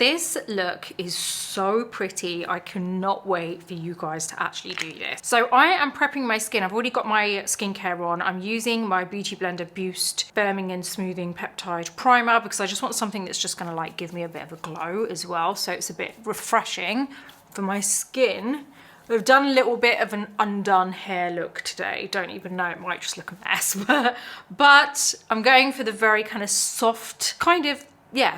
This look is so pretty. I cannot wait for you guys to actually do this. So I am prepping my skin. I've already got my skincare on. I'm using my Beauty Blender Boost Firming and Smoothing Peptide Primer because I just want something that's just gonna like give me a bit of a glow as well. So it's a bit refreshing for my skin. We've done a little bit of an undone hair look today. Don't even know, it might just look a mess. But I'm going for the very kind of soft,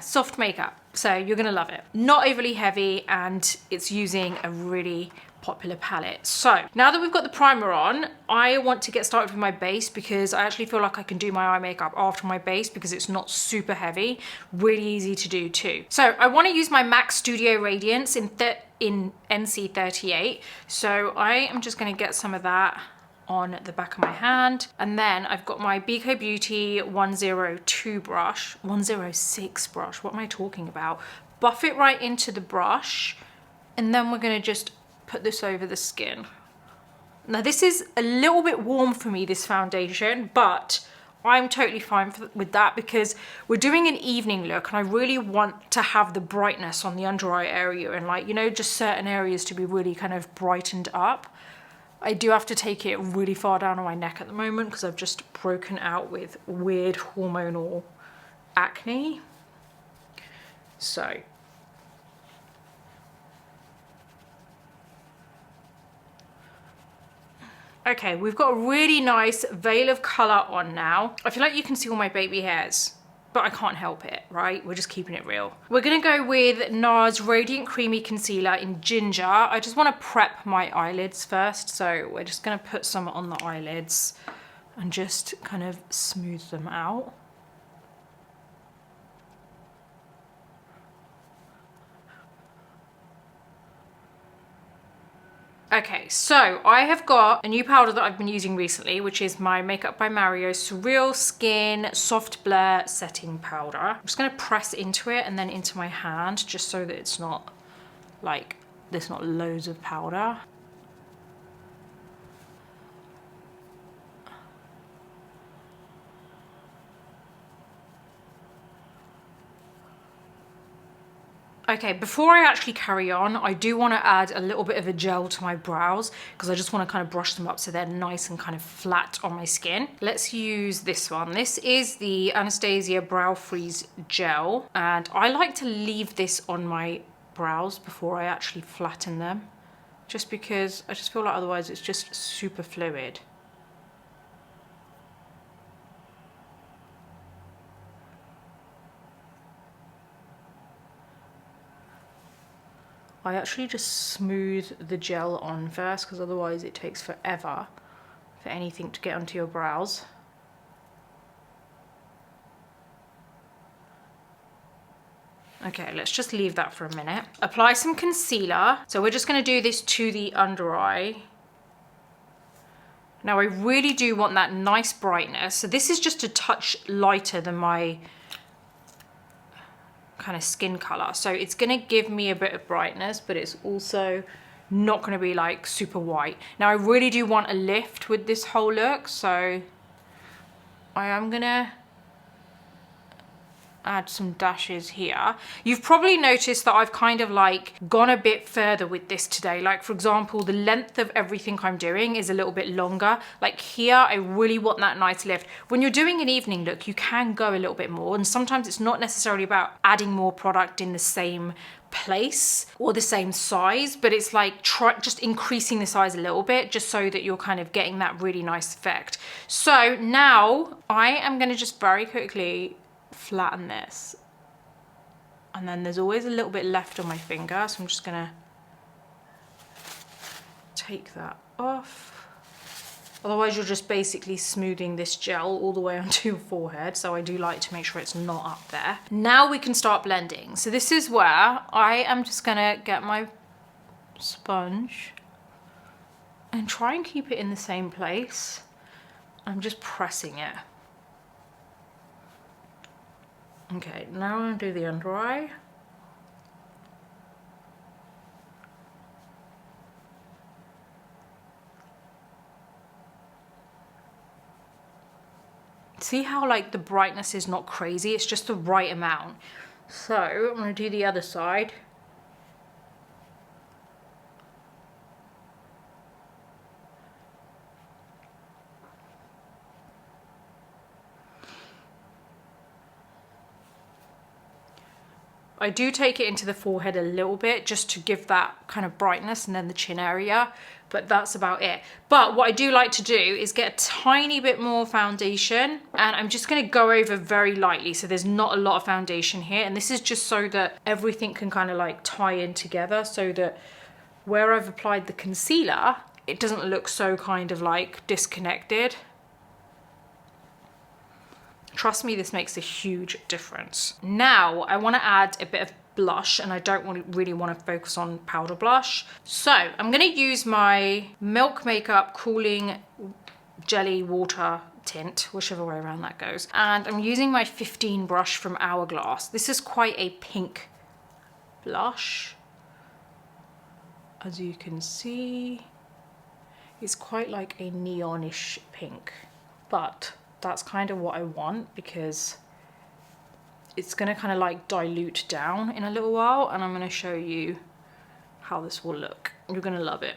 soft makeup. So you're gonna love it. Not overly heavy, and it's using a really popular palette. So now that we've got the primer on, I want to get started with my base because I actually feel like I can do my eye makeup after my base because it's not super heavy, really easy to do too. So I want to use my MAC Studio Radiance in NC38. So I am just going to get some of that on the back of my hand, and then I've got my Biko Beauty 102 brush, 106 brush, what am I talking about? Buff it right into the brush, and then we're going to just put this over the skin. Now this is a little bit warm for me, this foundation, but I'm totally fine with that because we're doing an evening look and I really want to have the brightness on the under eye area and, like, you know, just certain areas to be really kind of brightened up. I do have to take it really far down on my neck at the moment because I've just broken out with weird hormonal acne. So okay, we've got a really nice veil of colour on now. I feel like you can see all my baby hairs, but I can't help it, right? We're just keeping it real. We're gonna go with NARS Radiant Creamy Concealer in Ginger. I just wanna prep my eyelids first, so we're just gonna put some on the eyelids and just kind of smooth them out. Okay, so I have got a new powder that I've been using recently, which is my Makeup by Mario SurrealSkin Soft Blur Setting Powder. I'm just gonna press into it and then into my hand, just so that it's not like, there's not loads of powder. Okay, before I actually carry on, I do want to add a little bit of a gel to my brows because I just want to kind of brush them up so they're nice and kind of flat on my skin. Let's use this one. This is the Anastasia Brow Freeze Gel, and I like to leave this on my brows before I actually flatten them, just because I just feel like otherwise it's just super fluid. I actually just smooth the gel on first because otherwise it takes forever for anything to get onto your brows. Okay, let's just leave that for a minute. Apply some concealer. So we're just going to do this to the under eye. Now I really do want that nice brightness. So this is just a touch lighter than my kind of skin color, so it's gonna give me a bit of brightness, but it's also not gonna be like super white. Now I really do want a lift with this whole look, so I am gonna add some dashes here. You've probably noticed that I've kind of like gone a bit further with this today. Like for example, the length of everything I'm doing is a little bit longer. Like here, I really want that nice lift. When you're doing an evening look, you can go a little bit more, and sometimes it's not necessarily about adding more product in the same place or the same size, but it's like just increasing the size a little bit just so that you're kind of getting that really nice effect. So now I am going to just very quickly flatten this, and then there's always a little bit left on my finger, so I'm just gonna take that off. Otherwise you're just basically smoothing this gel all the way onto your forehead, so I do like to make sure it's not up there. Now we can start blending. So this is where I am just gonna get my sponge and try and keep it in the same place. I'm just pressing it. Okay, now I'm going to do the under eye. See how like the brightness is not crazy, it's just the right amount. So I'm going to do the other side. I do take it into the forehead a little bit just to give that kind of brightness, and then the chin area, but that's about it. But what I do like to do is get a tiny bit more foundation, and I'm just going to go over very lightly, so there's not a lot of foundation here, and this is just so that everything can kind of like tie in together, so that where I've applied the concealer, it doesn't look so kind of like disconnected. Trust me, this makes a huge difference. Now I want to add a bit of blush, and I don't really want to focus on powder blush. So I'm going to use my Milk Makeup Cooling Jelly Water Tint, whichever way around that goes. And I'm using my 15 brush from Hourglass. This is quite a pink blush. As you can see, it's quite like a neonish pink, but that's kind of what I want because it's going to kind of like dilute down in a little while, and I'm going to show you how this will look. You're going to love it.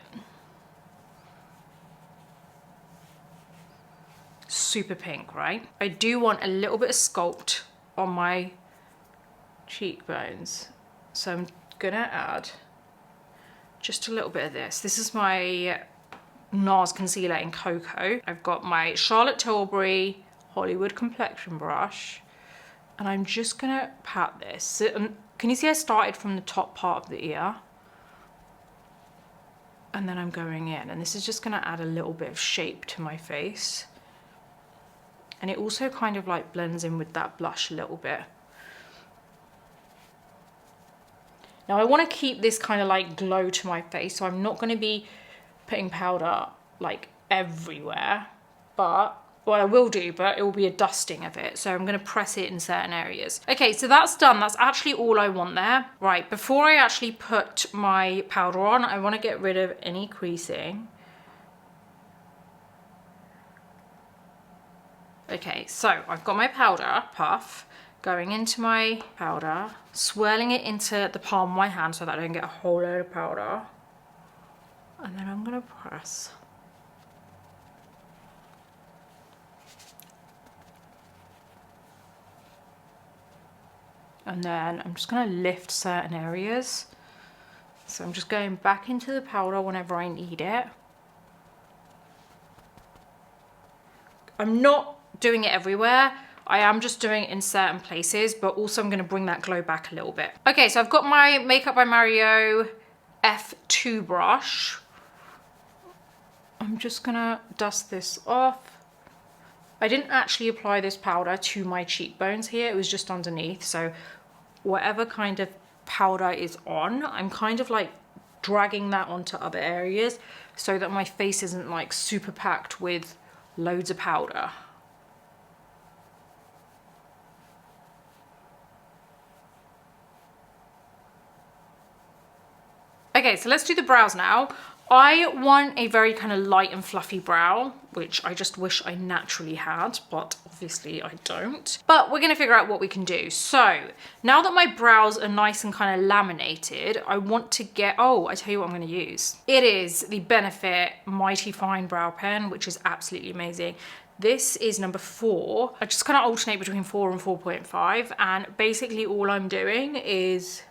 Super pink, right? I do want a little bit of sculpt on my cheekbones, so I'm going to add just a little bit of this. This is my NARS concealer in Cocoa. I've got my Charlotte Tilbury Hollywood complexion brush, and I'm just gonna pat this. So, can you see I started from the top part of the ear, and then I'm going in, and this is just gonna add a little bit of shape to my face, and it also kind of like blends in with that blush a little bit. Now I want to keep this kind of like glow to my face, so I'm not going to be putting powder like everywhere, but well, I will do, but it will be a dusting of it. So I'm going to press it in certain areas. Okay, so that's done. That's actually all I want there. Right, before I actually put my powder on, I want to get rid of any creasing. Okay, so I've got my powder puff going into my powder, swirling it into the palm of my hand so that I don't get a whole load of powder. And then I'm going to press. And then I'm just going to lift certain areas. So I'm just going back into the powder whenever I need it. I'm not doing it everywhere. I am just doing it in certain places, but also I'm going to bring that glow back a little bit. Okay, so I've got my Makeup by Mario F2 brush. I'm just going to dust this off. I didn't actually apply this powder to my cheekbones here, it was just underneath, so whatever kind of powder is on, I'm kind of like dragging that onto other areas so that my face isn't like super packed with loads of powder. Okay, so let's do the brows now. I want a very kind of light and fluffy brow, which I just wish I naturally had, but obviously I don't. But we're gonna figure out what we can do. So now that my brows are nice and kind of laminated, I want to get, oh, I tell you what I'm gonna use. It is the Benefit Mighty Fine Brow Pen, which is absolutely amazing. This is number 4. I just kind of alternate between 4 and 4.5, and basically all I'm doing is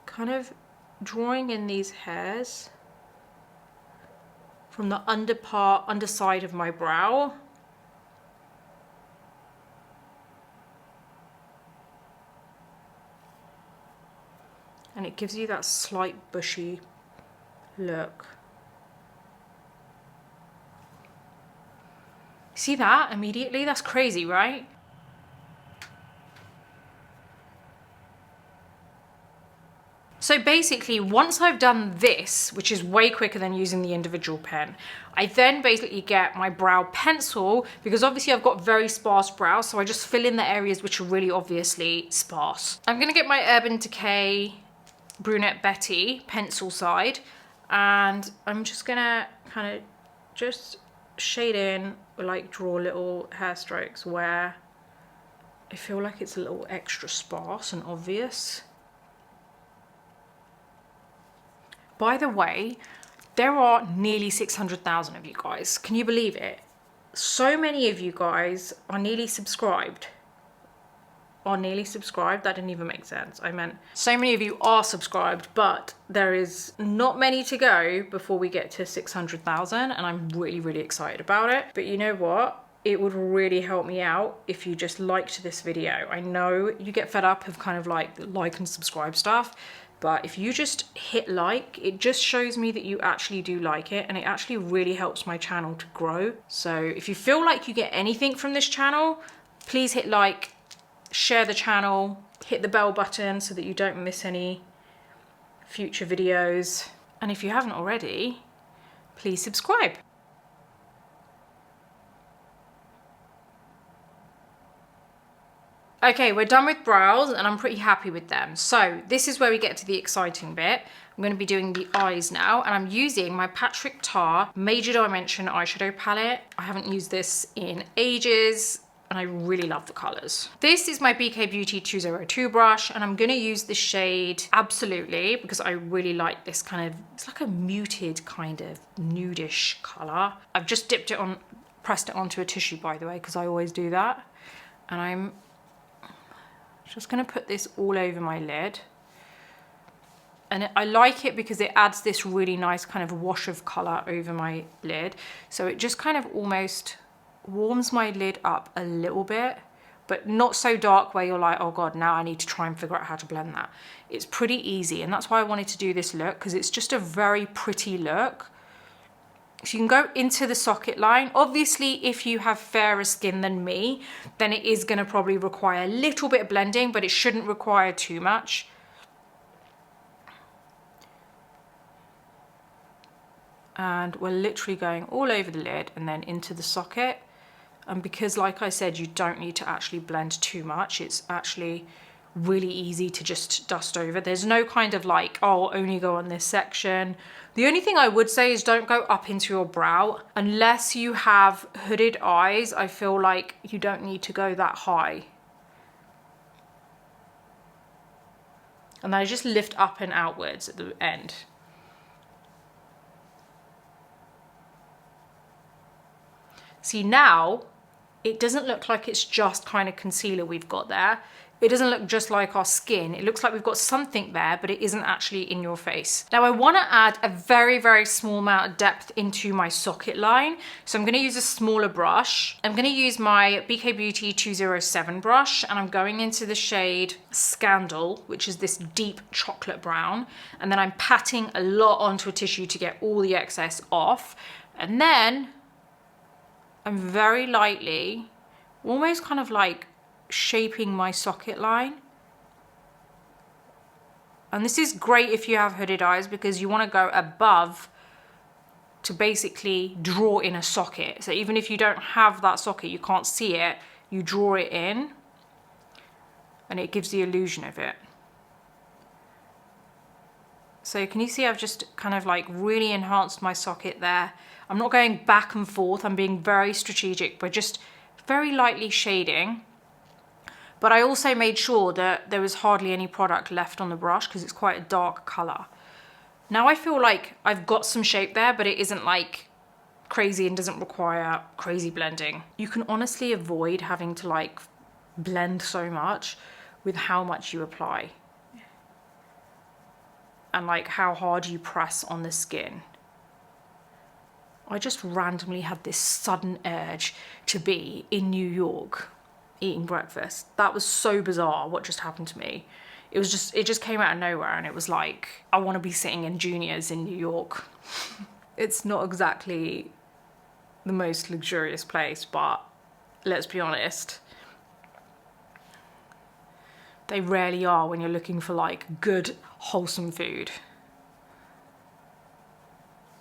kind of drawing in these hairs from the underside of my brow. And it gives you that slight bushy look. See that immediately? That's crazy, right? So basically, once I've done this, which is way quicker than using the individual pen, I then basically get my brow pencil, because obviously I've got very sparse brows, so I just fill in the areas which are really obviously sparse. I'm gonna get my Urban Decay Brunette Betty pencil side, and I'm just gonna kind of just shade in, or like draw little hair strokes where I feel like it's a little extra sparse and obvious. By the way, there are nearly 600,000 of you guys. Can you believe it? So many of you guys are nearly subscribed. That didn't even make sense. I meant so many of you are subscribed, but there is not many to go before we get to 600,000, and I'm really, really excited about it. But you know what? It would really help me out if you just liked this video. I know you get fed up of kind of like and subscribe stuff, but if you just hit like, it just shows me that you actually do like it, and it actually really helps my channel to grow. So if you feel like you get anything from this channel, please hit like, share the channel, hit the bell button so that you don't miss any future videos. And if you haven't already, please subscribe. Okay, we're done with brows and I'm pretty happy with them. So this is where we get to the exciting bit. I'm going to be doing the eyes now, and I'm using my Patrick Tar Major Dimension eyeshadow palette. I haven't used this in ages, and I really love the colors. This is my BK Beauty 202 brush, and I'm gonna use the shade Absolutely because I really like this kind of, it's like a muted kind of nudish color. I've just dipped it on, pressed it onto a tissue, by the way, because I always do that. And I'm just gonna put this all over my lid. And I like it because it adds this really nice kind of wash of color over my lid. So it just kind of almost warms my lid up a little bit, but not so dark where you're like, oh god, now I need to try and figure out how to blend that. It's pretty easy, and that's why I wanted to do this look, because it's just a very pretty look. So you can go into the socket line. Obviously, if you have fairer skin than me, then it is going to probably require a little bit of blending, but it shouldn't require too much. And we're literally going all over the lid and then into the socket. And because, like I said, you don't need to actually blend too much, it's actually really easy to just dust over. There's no kind of like, oh, only go on this section. The only thing I would say is don't go up into your brow. Unless you have hooded eyes, I feel like you don't need to go that high. And then I just lift up and outwards at the end. See, now it doesn't look like it's just kind of concealer we've got there. It doesn't look just like our skin. It looks like we've got something there, but it isn't actually in your face. Now I want to add a very, very small amount of depth into my socket line. So I'm going to use a smaller brush. I'm going to use my BK Beauty 207 brush, and I'm going into the shade Scandal, which is this deep chocolate brown. And then I'm patting a lot onto a tissue to get all the excess off. And then I'm very lightly, almost kind of like shaping my socket line. And this is great if you have hooded eyes, because you want to go above to basically draw in a socket. So even if you don't have that socket, you can't see it, you draw it in and it gives the illusion of it. So can you see I've just kind of like really enhanced my socket there. I'm not going back and forth, I'm being very strategic by just very lightly shading. But I also made sure that there was hardly any product left on the brush because it's quite a dark color. Now I feel like I've got some shape there, but it isn't like crazy and doesn't require crazy blending. You can honestly avoid having to like blend so much with how much you apply and like how hard you press on the skin. I just randomly had this sudden urge to be in New York eating breakfast. That was so bizarre what just happened to me. It just came out of nowhere, and it was like, I want to be sitting in Junior's in New York. It's not exactly the most luxurious place, but let's be honest, they rarely are when you're looking for like good, wholesome food.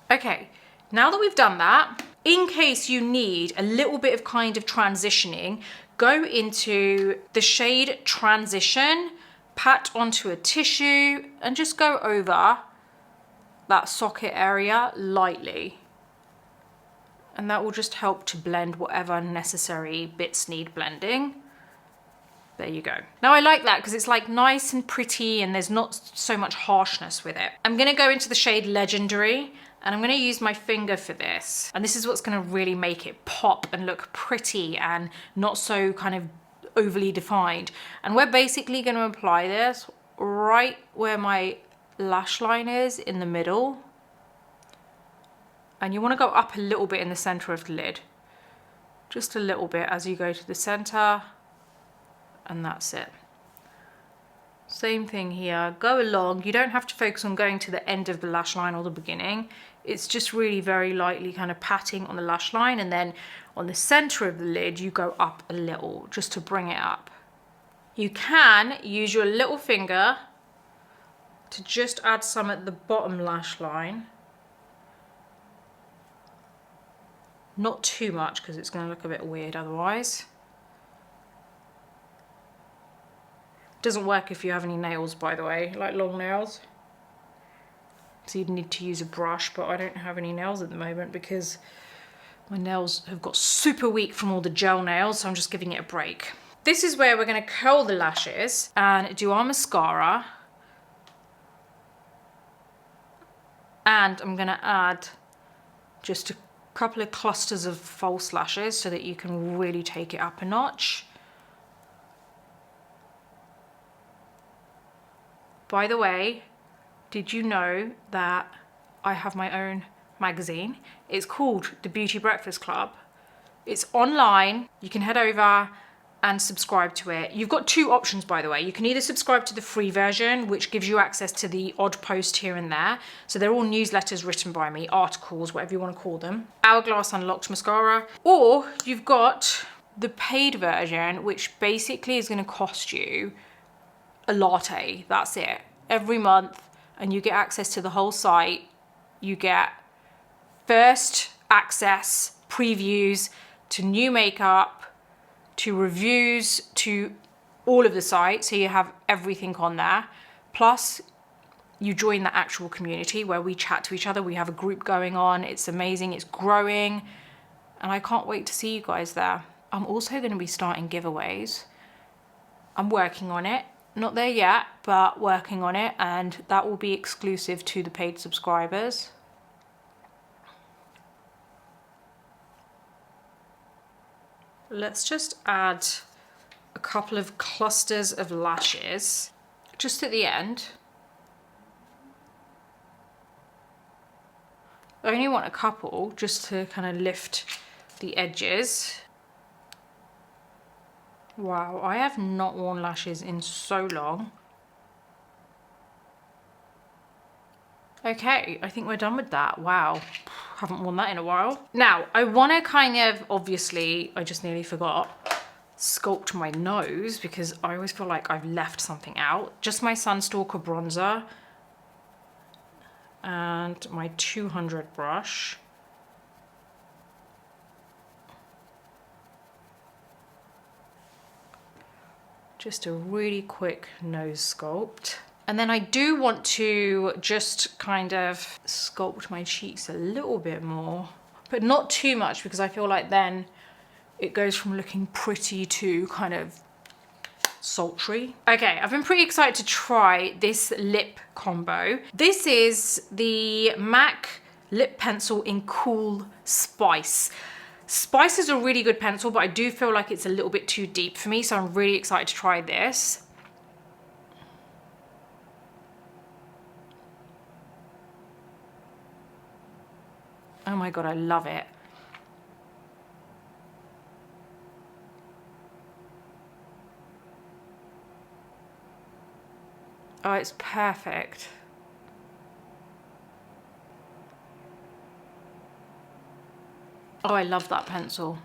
Okay, now that we've done that, in case you need a little bit of kind of transitioning, go into the shade Transition, pat onto a tissue, and just go over that socket area lightly. And that will just help to blend whatever necessary bits need blending. There you go. Now I like that because it's like nice and pretty and there's not so much harshness with it. I'm gonna go into the shade Legendary and I'm gonna use my finger for this. And this is what's gonna really make it pop and look pretty and not so kind of overly defined. And we're basically gonna apply this right where my lash line is in the middle. And you wanna go up a little bit in the center of the lid. Just a little bit as you go to the center. And that's it. Same thing here, go along. You don't have to focus on going to the end of the lash line or the beginning. It's just really very lightly kind of patting on the lash line, and then on the center of the lid, you go up a little just to bring it up. You can use your little finger to just add some at the bottom lash line. Not too much because it's gonna look a bit weird otherwise. Doesn't work if you have any nails, by the way, like long nails. So you'd need to use a brush, but I don't have any nails at the moment because my nails have got super weak from all the gel nails, so I'm just giving it a break. This is where we're gonna curl the lashes and do our mascara. And I'm gonna add just a couple of clusters of false lashes so that you can really take it up a notch. By the way, did you know that I have my own magazine? It's called The Beauty Breakfast Club. It's online. You can head over and subscribe to it. You've got two options, by the way. You can either subscribe to the free version, which gives you access to the odd post here and there. So they're all newsletters written by me, articles, whatever you want to call them. Hourglass Unlocked Mascara. Or you've got the paid version, which basically is going to cost you a latte, that's it, every month, and you get access to the whole site. You get first access, previews to new makeup, to reviews, to all of the site, so you have everything on there. Plus, you join the actual community where we chat to each other. We have a group going on. It's amazing, it's growing, and I can't wait to see you guys there. I'm also going to be starting giveaways. I'm working on it. Not there yet, but working on it, and that will be exclusive to the paid subscribers. Let's just add a couple of clusters of lashes just at the end. I only want a couple just to kind of lift the edges. Wow, I have not worn lashes in so long. Okay, I think we're done with that. Wow, haven't worn that in a while. Now, I want to kind of, obviously, I just nearly forgot, sculpt my nose because I always feel like I've left something out. Just my Sunstalker bronzer and my 200 brush. Just a really quick nose sculpt. And then I do want to just kind of sculpt my cheeks a little bit more, but not too much because I feel like then it goes from looking pretty to kind of sultry. Okay, I've been pretty excited to try this lip combo. This is the MAC lip pencil in Cool Spice. Spice is a really good pencil, but I do feel like it's a little bit too deep for me, so I'm really excited to try this. Oh my God, I love it. Oh, it's perfect. Oh, I love that pencil.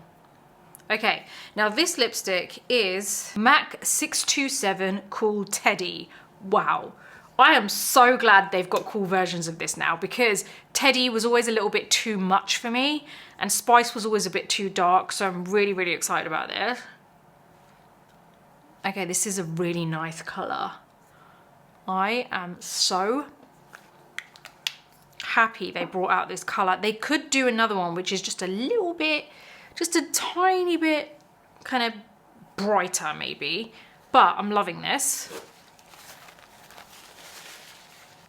Okay, now this lipstick is MAC 627 Cool Teddy. Wow. I am so glad they've got cool versions of this now because Teddy was always a little bit too much for me and Spice was always a bit too dark, so I'm really, really excited about this. Okay, this is a really nice color. I am so happy they brought out this color. They could do another one which is just a little bit, just a tiny bit kind of brighter maybe, but I'm loving this.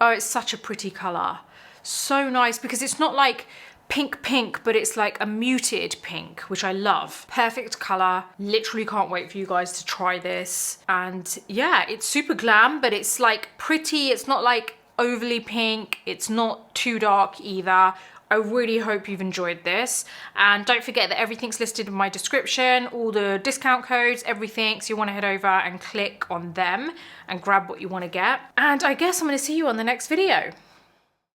Oh, it's such a pretty color. So nice, because it's not like pink, but it's like a muted pink, which I love. Perfect color. Literally can't wait for you guys to try this. And yeah, it's super glam, but it's like pretty. It's not like overly pink. It's not too dark either. I really hope you've enjoyed this, and don't forget that everything's listed in my description, all the discount codes, everything, so you want to head over and click on them and grab what you want to get. And I guess I'm going to see you on the next video.